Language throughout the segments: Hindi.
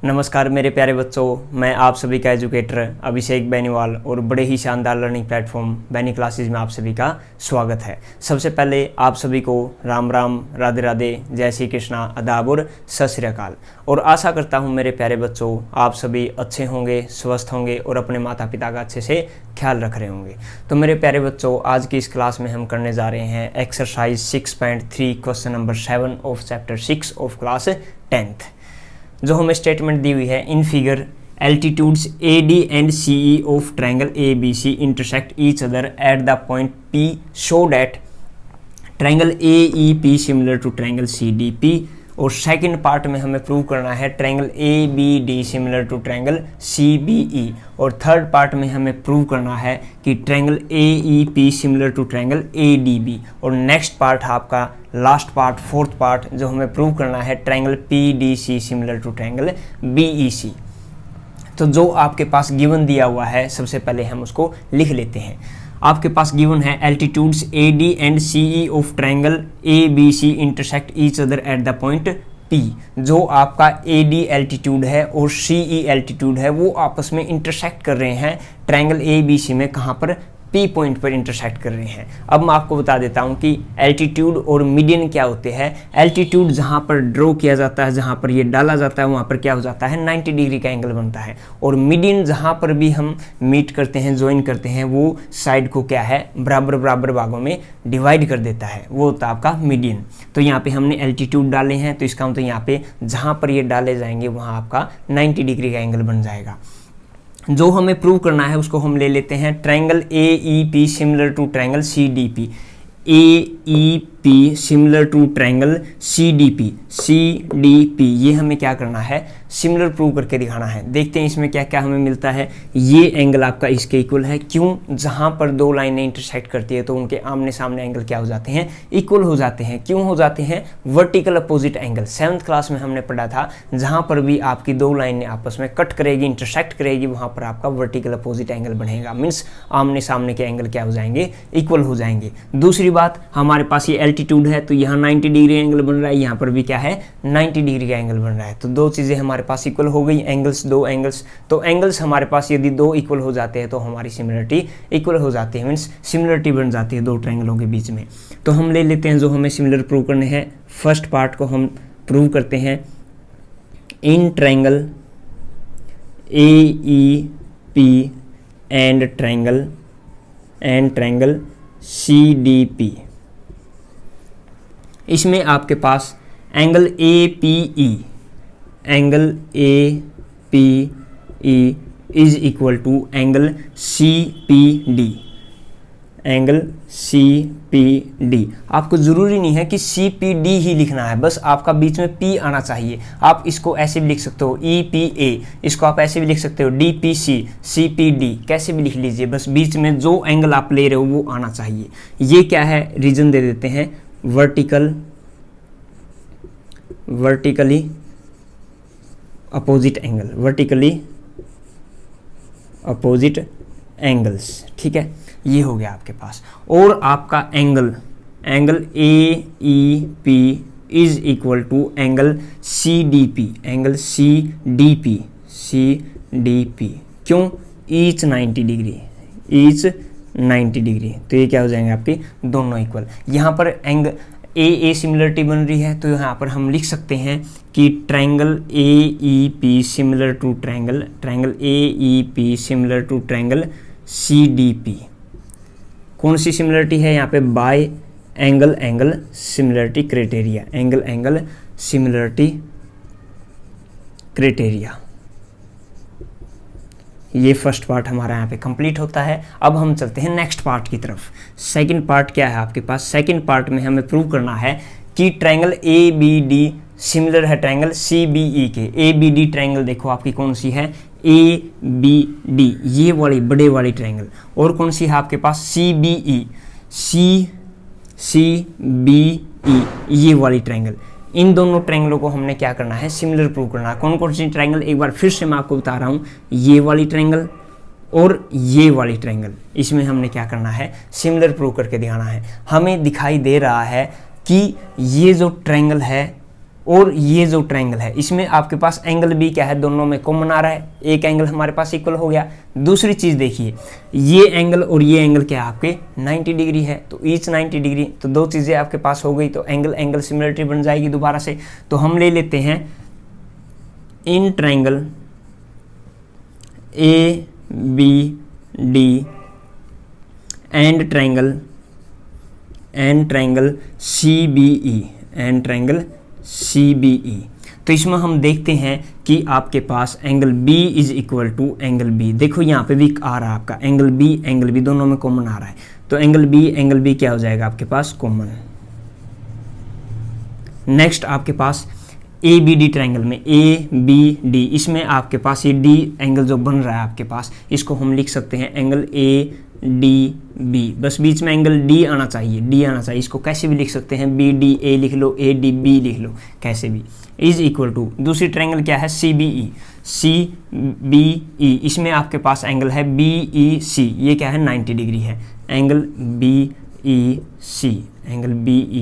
नमस्कार मेरे प्यारे बच्चों, मैं आप सभी का एजुकेटर अभिषेक बेनीवाल और बड़े ही शानदार लर्निंग प्लेटफॉर्म बैनी क्लासेस में आप सभी का स्वागत है। सबसे पहले आप सभी को राम राम, राधे राधे, जय श्री कृष्णा, आदाब और सत श्री अकाल। और आशा करता हूं मेरे प्यारे बच्चों आप सभी अच्छे होंगे, स्वस्थ होंगे और अपने माता पिता का अच्छे से ख्याल रख रहे होंगे। तो मेरे प्यारे बच्चों, आज की इस क्लास में हम करने जा रहे हैं exercise 6.3 question number 7 of chapter 6 of class 10th। जो हमें स्टेटमेंट दी हुई है, in figure altitudes AD and CE of triangle ABC intersect each other at the point P show that triangle AEP similar to triangle CDP। और सेकंड पार्ट में हमें प्रूव करना है triangle ABD similar to triangle CBE। और थर्ड पार्ट में हमें प्रूव करना है कि triangle AEP similar to triangle ADB। और नेक्स्ट पार्ट आपका लास्ट पार्ट, फोर्थ पार्ट, जो हमें प्रूव करना है triangle PDC similar to triangle BEC। तो जो आपके पास गिवन दिया हुआ है, सबसे पहले हम उसको लिख लेते हैं। आपके पास गिवन है altitudes AD and CE of triangle ABC intersect each other at the point P। जो आपका AD एल्टीट्यूड है और CE एल्टीट्यूड है वो आपस में इंटरसेक्ट कर रहे हैं ट्रायंगल ABC में, कहाँ पर? P पॉइंट पर इंटरसेक्ट कर रहे हैं। अब मैं आपको बता देता हूं कि एल्टीट्यूड और मीडियन क्या होते हैं। एल्टीट्यूड जहां पर ड्रॉ किया जाता है, जहां पर ये डाला जाता है, वहां पर क्या हो जाता है, 90 डिग्री का एंगल बनता है। और मीडियन जहां पर भी हम मीट करते हैं, ज्वाइन करते हैं, वो साइड को क्या है, बराबर बराबर भागों में डिवाइड कर देता है, वो होता है आपका मीडियन। तो यहाँ पे हमने एल्टीट्यूड डाले हैं, तो इसका मतलब यहाँ पे जहां पर ये डाले जाएंगे वहां आपका 90 डिग्री का एंगल बन जाएगा। जो हमें प्रूव करना है उसको हम ले लेते हैं triangle AEP similar to triangle CDP। AEP similar to triangle CDP ये हमें क्या करना है, सिमिलर प्रूव करके दिखाना है। देखते हैं इसमें क्या क्या हमें मिलता है। ये एंगल आपका इसके इक्वल है। क्यों? जहां पर दो लाइनें इंटरसेक्ट करती है तो उनके आमने सामने एंगल क्या हो जाते हैं, इक्वल हो जाते हैं। क्यों हो जाते हैं? Vertical opposite angle. 7th class में हमने पढ़ा था, जहां पर भी आपकी दो लाइनें आपस में कट करेगी, इंटरसेक्ट करेगी, वहां पर आपका वर्टिकल अपोजिट एंगल बनेगा। मीन्स आमने सामने के एंगल क्या हो जाएंगे, इक्वल हो जाएंगे। दूसरी बात, हमारे पास ये एल्टीट्यूड है तो यहाँ 90 डिग्री एंगल बन रहा है, यहाँ पर भी क्या है, 90 डिग्री का एंगल बन रहा है। तो दो चीजें हमारे पास इक्वल हो गई, एंगल्स, दो एंगल्स। तो एंगल्स हमारे पास यदि दो इक्वल हो जाते हैं तो हमारी सिमिलरिटी इक्वल हो जाती है, मीन्स सिमिलरिटी बन जाती है दो ट्रायंगलों के बीच में। तो हम ले लेते हैं जो हमें सिमिलर प्रूव करने हैं। फर्स्ट पार्ट को हम प्रूव करते हैं। In triangle AEP and triangle CDP, इसमें आपके पास angle APE is equal to angle CPD। आपको जरूरी नहीं है कि CPD ही लिखना है, बस आपका बीच में P आना चाहिए। आप इसको ऐसे भी लिख सकते हो EPA, इसको आप ऐसे भी लिख सकते हो DPC, CPD, कैसे भी लिख लीजिए, बस बीच में जो एंगल आप ले रहे हो वो आना चाहिए। ये क्या है, रीजन दे देते हैं, वर्टिकली अपोजिट एंगल्स। ठीक है, ये हो गया आपके पास। और आपका angle AEP is equal to angle CDP। क्यों? Each 90 degree. तो ये क्या हो जाएंगे आपके दोनों इक्वल। यहाँ पर एंगल A सिमिलरिटी बन रही है, तो यहाँ पर हम लिख सकते हैं कि triangle AEP similar to triangle CDP। कौन सी सिमिलरिटी है यहाँ पे? By angle similarity criteria. ये फर्स्ट पार्ट हमारा यहाँ पे कंप्लीट होता है। अब हम चलते हैं नेक्स्ट पार्ट की तरफ। सेकंड पार्ट क्या है आपके पास? सेकंड पार्ट में हमें प्रूव करना है कि ट्रायंगल ABD सिमिलर है ट्रायंगल CBE के। ABD ट्रायंगल देखो आपकी कौन सी है, ABD, ये वाली बड़े वाली ट्रायंगल। और कौन सी है आपके पास? CBE, ये वाली ट्रायंगल। इन दोनों ट्रायंगलों को हमने क्या करना है, सिमिलर प्रूव करना है। कौन कौन सी ट्रायंगल, एक बार फिर से मैं आपको बता रहा हूँ, ये वाली ट्रायंगल और ये वाली ट्रायंगल, इसमें हमने क्या करना है, सिमिलर प्रूव करके दिखाना है। हमें दिखाई दे रहा है कि ये जो ट्रायंगल है और ये जो ट्रायंगल है इसमें आपके पास एंगल बी क्या है, दोनों में कॉमन आ रहा है, एक एंगल हमारे पास इक्वल हो गया। दूसरी चीज़ देखिए, ये एंगल और ये एंगल क्या है आपके 90 डिग्री है, तो ईच 90 डिग्री, तो दो चीज़ें आपके पास हो गई, तो एंगल एंगल सिमिलरिटी बन जाएगी दोबारा से। तो हम ले लेते हैं in triangle A B D and triangle C B E, and triangle C B E. तो इसमें हम देखते हैं कि आपके पास angle B is equal to angle B, देखो यहाँ पे भी आ रहा है आपका एंगल बी दोनों में कॉमन आ रहा है, तो एंगल बी क्या हो जाएगा आपके पास कॉमन। नेक्स्ट आपके पास ए बी डी ट्रायंगल में ए बी डी, इसमें आपके पास ये डी एंगल जो बन रहा है आपके पास, इसको हम लिख सकते हैं एंगल ए डी बी, बस बीच में एंगल डी आना चाहिए, इसको कैसे भी लिख सकते हैं, बी डी ए लिख लो, ए डी बी लिख लो, कैसे भी, इज इक्वल टू दूसरी ट्रायंगल क्या है सी बी ई, इसमें आपके पास एंगल है बी ई सी, ये क्या है 90 डिग्री है, एंगल बी ई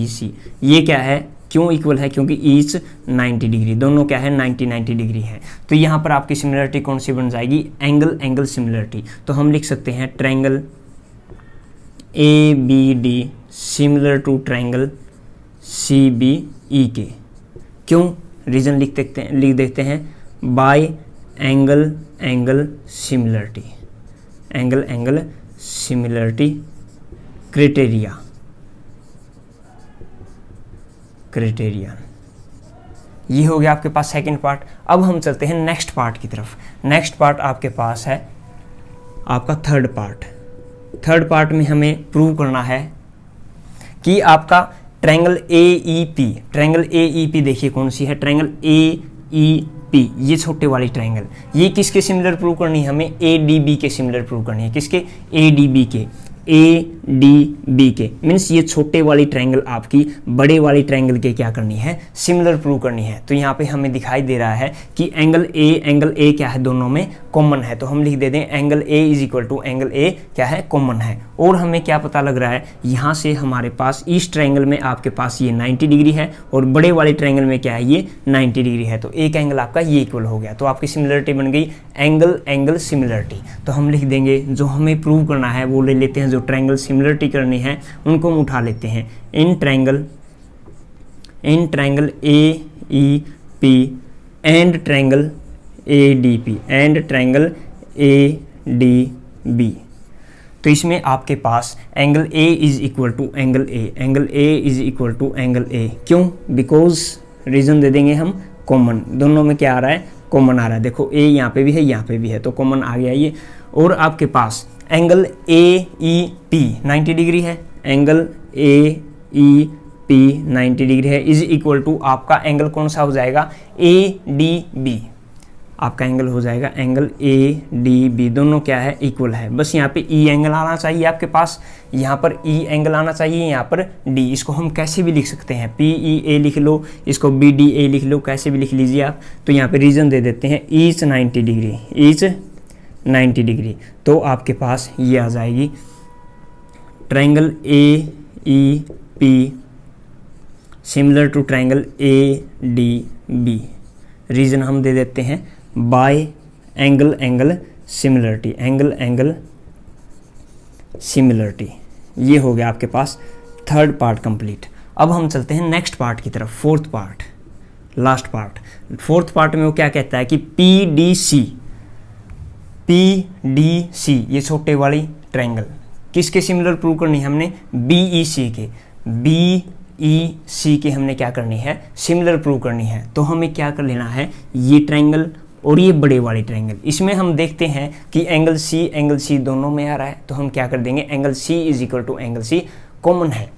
सी, ये क्या है, क्यों इक्वल है, क्योंकि ईच 90 डिग्री, दोनों क्या है 90 डिग्री है। तो यहाँ पर आपकी सिमिलरिटी कौन सी बन जाएगी, एंगल सिमिलरिटी। तो हम लिख सकते हैं triangle A B D similar to triangle C B E के, क्यों, रीजन लिख देते हैं बाय एंगल सिमिलरिटी क्राइटेरिया। ये हो गया आपके पास सेकंड पार्ट। अब हम चलते हैं नेक्स्ट पार्ट की तरफ। नेक्स्ट पार्ट आपके पास है आपका थर्ड पार्ट में हमें प्रूव करना है कि आपका ट्रायंगल AEP देखिए कौन सी है, ट्रायंगल AEP, ये छोटे वाली ट्रायंगल, ये किसके सिमिलर प्रूव करनी है, हमें ADB के सिमिलर प्रूव करनी है, किसके, ADB के मीन्स ये छोटे वाली ट्रायंगल आपकी बड़े वाली ट्रायंगल के क्या करनी है, सिमिलर प्रूव करनी है। तो यहाँ पे हमें दिखाई दे रहा है कि एंगल A क्या है, दोनों में कॉमन है, तो हम लिख देते हैं angle A is equal to angle A क्या है, कॉमन है। और हमें क्या पता लग रहा है, यहाँ से हमारे पास इस ट्रायंगल में आपके पास ये 90 डिग्री है और बड़े वाले ट्रायंगल में क्या है, ये 90 डिग्री है, तो एक एंगल आपका ये इक्वल हो गया, तो आपकी सिमिलरिटी बन गई एंगल सिमिलरिटी। तो हम लिख देंगे जो हमें प्रूव करना है वो ले लेते हैं, जो ट्रायंगल सिमिलरिटी करनी है उनको हम उठा लेते हैं, in triangle AEP and triangle ADB। तो इसमें आपके पास angle A is equal to angle A, क्यों, बिकॉज रीजन दे देंगे हम कॉमन, दोनों में क्या आ रहा है, कॉमन आ रहा है, देखो A यहाँ पे भी है यहाँ पे भी है, तो कॉमन आ गया ये। और आपके पास एंगल AEP 90 डिग्री है, एंगल AEP 90 डिग्री है, इज इक्वल टू आपका एंगल कौन सा हो जाएगा, ADB, आपका एंगल हो जाएगा एंगल ADB, दोनों क्या है, इक्वल है, बस यहाँ पे E एंगल आना चाहिए आपके पास, यहाँ पर E एंगल आना चाहिए, यहाँ पर D, इसको हम कैसे भी लिख सकते हैं, PEA लिख लो, इसको BDA लिख लो, कैसे भी लिख लीजिए आप। तो यहाँ पे रीजन दे देते हैं ईच 90 डिग्री, तो आपके पास ये आ जाएगी triangle AEP similar to triangle ADB, reason हम दे देते हैं बाय एंगल सिमिलरिटी। ये हो गया आपके पास थर्ड पार्ट कंप्लीट। अब हम चलते हैं नेक्स्ट पार्ट की तरफ, fourth part, last part. Fourth part में वो क्या कहता है कि PDC ये छोटे वाली ट्रायंगल किसके सिमिलर प्रूव करनी है, हमने BEC के हमने क्या करनी है, सिमिलर प्रूव करनी है। तो हमें क्या कर लेना है, ये ट्रायंगल और ये बड़े वाली ट्रायंगल, इसमें हम देखते हैं कि एंगल C दोनों में आ रहा है, तो हम क्या कर देंगे, angle C is equal to angle C common है।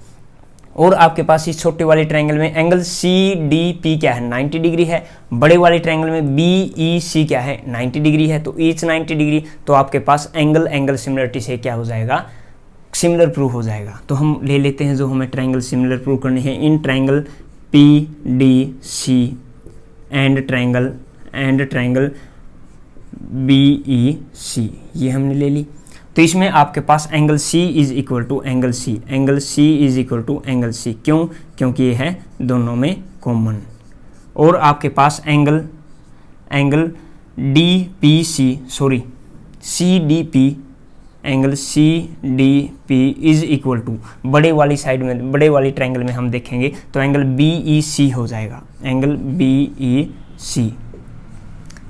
और आपके पास इस छोटे वाले ट्रायंगल में एंगल CDP क्या है, 90 डिग्री है, बड़े वाले ट्रायंगल में BEC क्या है, 90 डिग्री है, तो ईच 90 डिग्री, तो आपके पास एंगल सिमिलरिटी से क्या हो जाएगा, सिमिलर प्रूव हो जाएगा। तो हम ले लेते हैं जो हमें ट्रायंगल सिमिलर प्रूव करनी है, in triangle PDC and triangle BEC, ये हमने ले ली। तो इसमें आपके पास angle C is equal to angle C is equal to angle C, क्यों, क्योंकि ये है दोनों में कॉमन, और आपके पास angle CDP angle CDP is equal to, बड़े वाली साइड में, बड़े वाली ट्रायंगल में हम देखेंगे तो एंगल BEC हो जाएगा, एंगल BEC।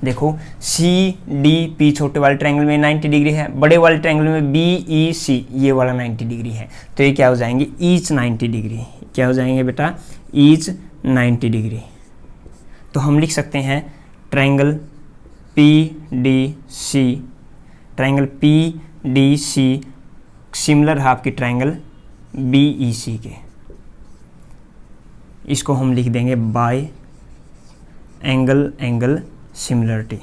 देखो CDP छोटे वाले ट्रायंगल में 90 डिग्री है, बड़े वाले ट्रायंगल में BEC ये वाला 90 डिग्री है, तो ये क्या हो जाएंगे, ईच 90 डिग्री। क्या हो जाएंगे बेटा, ईच 90 डिग्री। तो हम लिख सकते हैं ट्रायंगल PDC सिमिलर है आपकी ट्रायंगल BEC के। इसको हम लिख देंगे बाय एंगल सिमिलरिटी।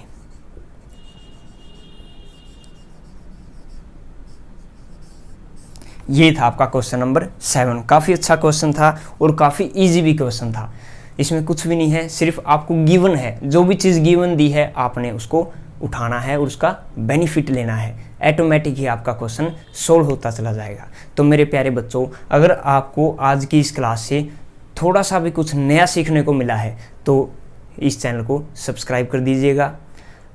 ये था आपका क्वेश्चन नंबर 7। काफ़ी अच्छा क्वेश्चन था और काफ़ी इजी भी क्वेश्चन था। इसमें कुछ भी नहीं है, सिर्फ आपको गिवन है, जो भी चीज़ गिवन दी है आपने उसको उठाना है और उसका बेनिफिट लेना है। ऑटोमेटिक ही आपका क्वेश्चन सोल्व होता चला जाएगा। तो मेरे प्यारे बच्चों, अगर आपको आज की इस क्लास से थोड़ा सा भी कुछ नया सीखने को मिला है तो इस चैनल को सब्सक्राइब कर दीजिएगा।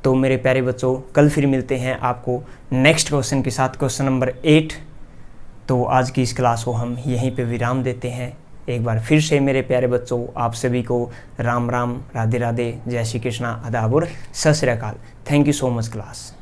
तो मेरे प्यारे बच्चों, कल फिर मिलते हैं आपको नेक्स्ट क्वेश्चन के साथ, क्वेश्चन नंबर 8। तो आज की इस क्लास को हम यहीं पे विराम देते हैं। एक बार फिर से मेरे प्यारे बच्चों, आप सभी को राम राम, राधे राधे, जय श्री कृष्णा, आदाब और सत श्री अकाल। Thank you so much class.